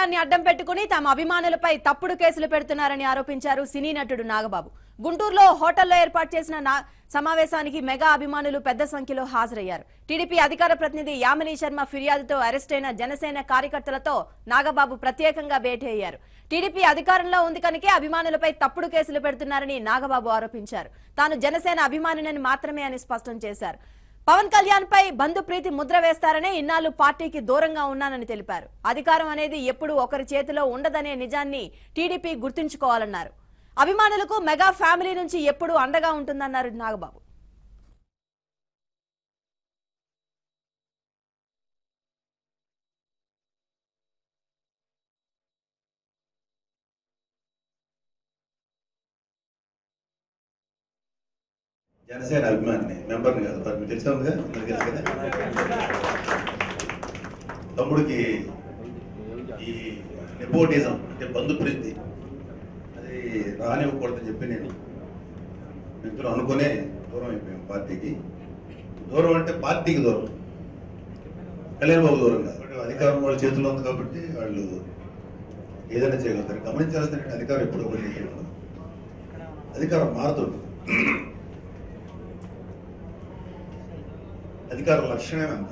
చట్టాన్ని అడ్డం పెట్టుకుని తమ అభిమానులపై తప్పుడు కేసులు పెడుతున్నారని ఆరోపించారు సినీ నటుడు నాగబాబు. గుంటూరులో హోటల్లో ఏర్పాటు చేసిన సమావేశానికి మెగా అభిమానులు పెద్ద సంఖ్యలో హాజరయ్యారు. టీడీపీ అధికార ప్రతినిధి యామిని శర్మ ఫిర్యాదుతో అరెస్టైన జనసేన కార్యకర్తలతో నాగబాబు ప్రత్యేకంగా భేటీ అయ్యారు. టీడీపీ అధికారంలో ఉంది కనుకే అభిమానులపై తప్పుడు కేసులు పెడుతున్నారని నాగబాబు ఆరోపించారు. తాను జనసేన అభిమానినని మాత్రమే అని స్పష్టం చేశారు. పవన్ కళ్యాణ్ పై బంధు ప్రీతి ముద్ర వేస్తారనే ఇన్నాళ్లు పార్టీకి దూరంగా ఉన్నానని తెలిపారు. అధికారం అనేది ఎప్పుడూ ఒకరి చేతిలో ఉండదనే నిజాన్ని టీడీపీ గుర్తుంచుకోవాలన్నారు. అభిమానులకు మెగా ఫ్యామిలీ నుంచి ఎప్పుడూ అండగా ఉంటుందన్నారు నాగబాబు. జనసేన అభిమాని మెంబర్ని కాదు, మరి మీకు తెలిసే ఉందిగా, మీకు తెలుసు కదా. తమ్ముడికి ఈ నెపోటిజం అంటే బంధు ప్రీతి అది రానివ్వకూడదని చెప్పి నేను మిత్రులు అనుకునే దూరం అయిపోయాం పార్టీకి. దూరం అంటే పార్టీకి దూరం, కళ్యాణ్ బాబు దూరం కాదు. అధికారం వాళ్ళ చేతుల్లో ఉంది కాబట్టి వాళ్ళు ఏదైనా చేయగలుగుతారు. గమనించాల్సిన అధికారం ఎప్పుడు ఒకటి చేయగలరు, అధికారం మారుతుంది. అధికార లక్షణమే అంత.